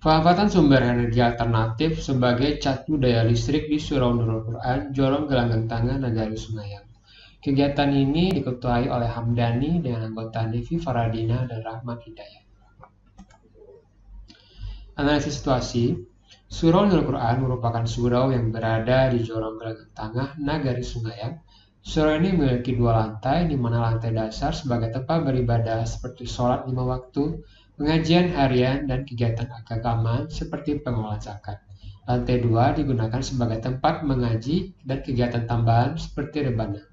Pemanfaatan sumber energi alternatif sebagai catu daya listrik di Surau Nurul Quran, Jorong Gelanggang Tangah, Nagari Sungayang. Kegiatan ini diketuai oleh Hamdani dengan anggota Devi Faradina dan Rahmat Hidayat. Analisis situasi, Surau Nurul Quran merupakan surau yang berada di Jorong Gelanggang Tangah, Nagari Sungayang. Surau ini memiliki 2 lantai, di mana lantai dasar sebagai tempat beribadah seperti sholat 5 waktu, pengajian harian, dan kegiatan keagamaan seperti pengelolaan zakat. Lantai 2 digunakan sebagai tempat mengaji dan kegiatan tambahan seperti rebana.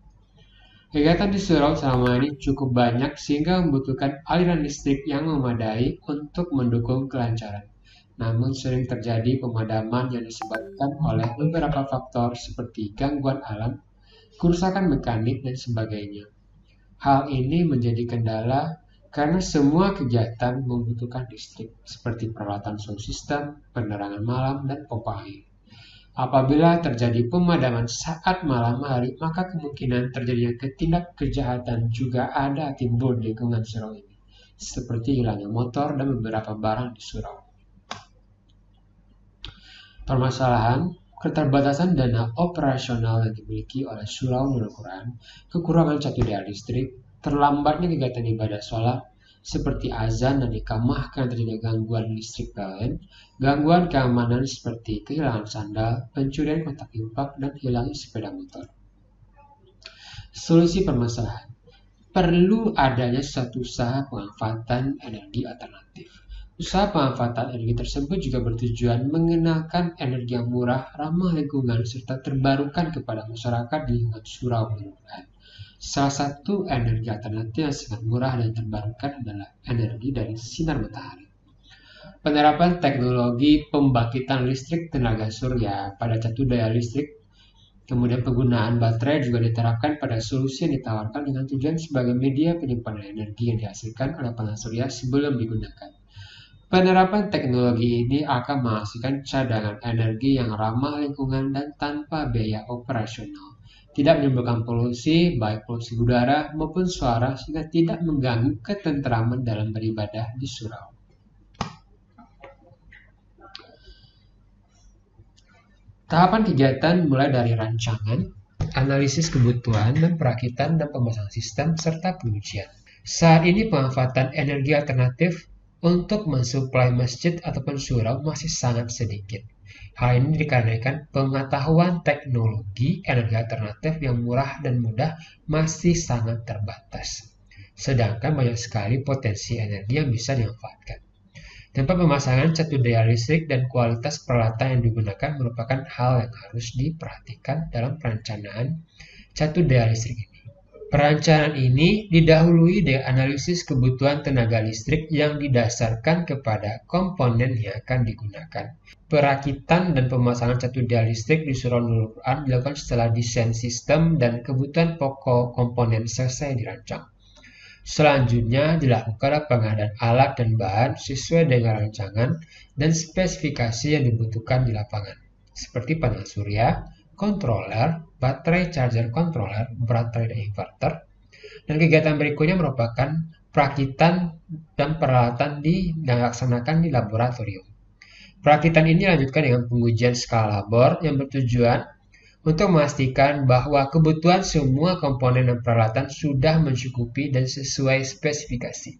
Kegiatan di surau selama ini cukup banyak sehingga membutuhkan aliran listrik yang memadai untuk mendukung kelancaran. Namun sering terjadi pemadaman yang disebabkan oleh beberapa faktor seperti gangguan alam, kerusakan mekanik, dan sebagainya. Hal ini menjadi kendala karena semua kegiatan membutuhkan listrik, seperti peralatan sound system, penerangan malam, dan pompa air. Apabila terjadi pemadaman saat malam hari, maka kemungkinan terjadinya tindak kejahatan juga ada timbul di lingkungan surau ini, seperti hilangnya motor dan beberapa barang di surau. Permasalahan keterbatasan dana operasional yang dimiliki oleh Surau Nurul Quran, kekurangan catu daya listrik, terlambatnya kegiatan ibadah sholat, seperti azan dan iqamah karena terjadi gangguan listrik PLN, gangguan keamanan seperti kehilangan sandal, pencurian kotak infak, dan hilangnya sepeda motor. Solusi permasalahan, perlu adanya suatu usaha pemanfaatan energi alternatif. Usaha pemanfaatan energi tersebut juga bertujuan mengenalkan energi yang murah, ramah lingkungan, serta terbarukan kepada masyarakat di lingkungan Surau Nurul Quran. Salah satu energi alternatif yang sangat murah dan terbarukan adalah energi dari sinar matahari. Penerapan teknologi pembangkitan listrik tenaga surya pada catu daya listrik, kemudian penggunaan baterai juga diterapkan pada solusi yang ditawarkan dengan tujuan sebagai media penyimpanan energi yang dihasilkan oleh panel surya sebelum digunakan. Penerapan teknologi ini akan menghasilkan cadangan energi yang ramah lingkungan dan tanpa biaya operasional. Tidak menimbulkan polusi, baik polusi udara maupun suara, sehingga tidak mengganggu ketentraman dalam beribadah di surau. Tahapan kegiatan mulai dari rancangan, analisis kebutuhan dan perakitan dan pemasangan sistem, serta pengujian. Saat ini pemanfaatan energi alternatif untuk mensuplai masjid ataupun surau masih sangat sedikit. Hal ini dikarenakan pengetahuan teknologi energi alternatif yang murah dan mudah masih sangat terbatas. Sedangkan banyak sekali potensi energi yang bisa dimanfaatkan. Tempat pemasangan catu daya listrik dan kualitas peralatan yang digunakan merupakan hal yang harus diperhatikan dalam perencanaan catu daya listrik ini. Perencanaan ini didahului dengan analisis kebutuhan tenaga listrik yang didasarkan kepada komponen yang akan digunakan. Perakitan dan pemasangan catu daya listrik di Surau Nurul Quran dilakukan setelah desain sistem dan kebutuhan pokok komponen selesai dirancang. Selanjutnya dilakukan pengadaan alat dan bahan sesuai dengan rancangan dan spesifikasi yang dibutuhkan di lapangan, seperti panel surya, controller, baterai charger controller, baterai dan inverter. Dan kegiatan berikutnya merupakan perakitan dan peralatan yang dilaksanakan di laboratorium. Perakitan ini dilanjutkan dengan pengujian skala labor yang bertujuan untuk memastikan bahwa kebutuhan semua komponen dan peralatan sudah mencukupi dan sesuai spesifikasi.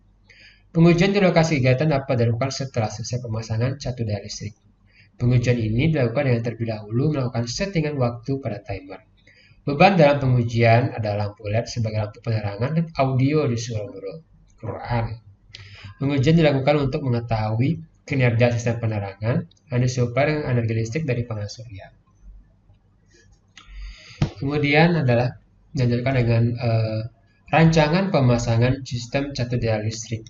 Pengujian di lokasi kegiatan dapat dilakukan setelah selesai pemasangan catu daya listrik. Pengujian ini dilakukan dengan terlebih dahulu melakukan settingan waktu pada timer. Beban dalam pengujian adalah lampu LED sebagai lampu penerangan dan audio di Surau Nurul Quran. Pengujian dilakukan untuk mengetahui kinerja sistem penerangan yang disuplai dengan energi listrik dari panel surya. Kemudian adalah dilanjutkan dengan rancangan pemasangan sistem catu daya listrik.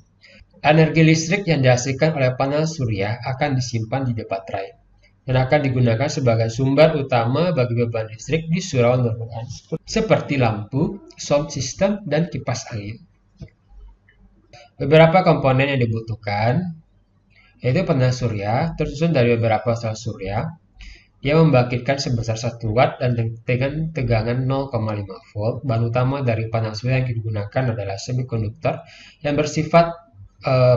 Energi listrik yang dihasilkan oleh panel surya akan disimpan di baterai dan akan digunakan sebagai sumber utama bagi beban listrik di Surau Nurul Quran, seperti lampu, sound system, dan kipas angin. Beberapa komponen yang dibutuhkan yaitu panel surya tersusun dari beberapa sel surya. Dia membangkitkan sebesar 1 watt dan dengan tegangan 0,5 volt. Bahan utama dari panel surya yang digunakan adalah semikonduktor yang bersifat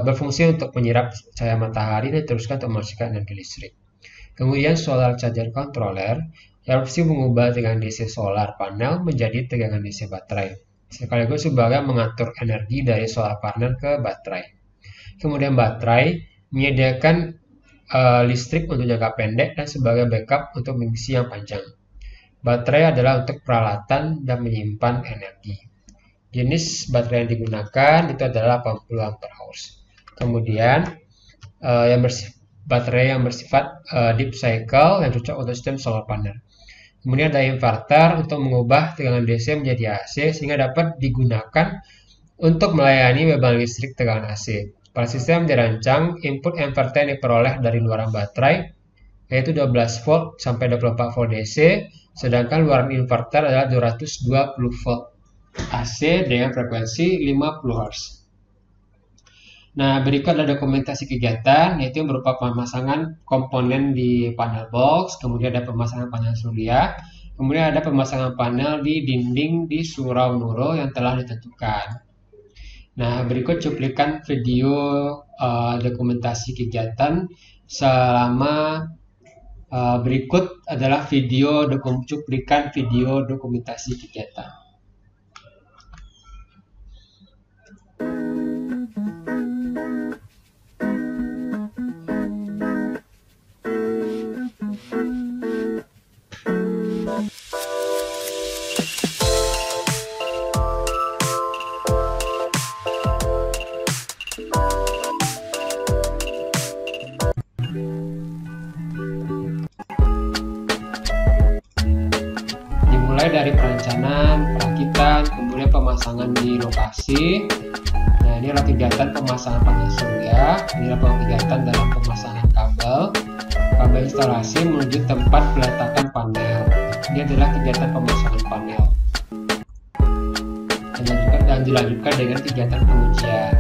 berfungsi untuk menyerap cahaya matahari dan diteruskan untuk menghasilkan energi listrik. Kemudian solar charger controller yang berfungsi mengubah tegangan DC solar panel menjadi tegangan DC baterai, sekaligus sebagai mengatur energi dari solar panel ke baterai. Kemudian baterai menyediakan listrik untuk jangka pendek dan sebagai backup untuk misi yang panjang. Baterai adalah untuk peralatan dan menyimpan energi. Jenis baterai yang digunakan itu adalah 80 Ah. Kemudian baterai yang bersifat deep cycle yang cocok untuk sistem solar panel. Kemudian ada inverter untuk mengubah tegangan DC menjadi AC sehingga dapat digunakan untuk melayani beban listrik tegangan AC. Pada sistem dirancang, input inverter yang diperoleh dari luaran baterai yaitu 12 volt sampai 24 volt DC, sedangkan luaran inverter adalah 220 volt AC dengan frekuensi 50 Hz. Nah, berikut adalah dokumentasi kegiatan, yaitu berupa pemasangan komponen di panel box, kemudian ada pemasangan panel surya, kemudian ada pemasangan panel di dinding di surau nuro yang telah ditentukan. Nah, berikut cuplikan video dokumentasi kegiatan selama berikut adalah cuplikan video dokumentasi kegiatan. Dimulai dari perencanaan, perakitan, kemudian pemasangan di lokasi. Nah, ini adalah kegiatan pemasangan panel surya. Ini adalah kegiatan dalam pemasangan kabel instalasi menuju tempat peletakan panel. Ini adalah kegiatan pemasangan panel. Dan dilanjutkan dengan kegiatan pengujian.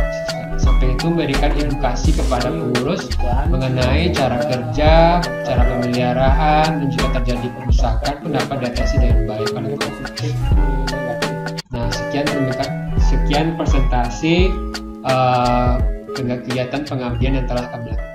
Sampai itu memberikan edukasi kepada pengurus mengenai cara kerja, cara pemeliharaan, dan jika terjadi kerusakan pun dapat diatasi dengan baik. Nah, sekian presentasi kegiatan pengabdian yang telah kami lakukan.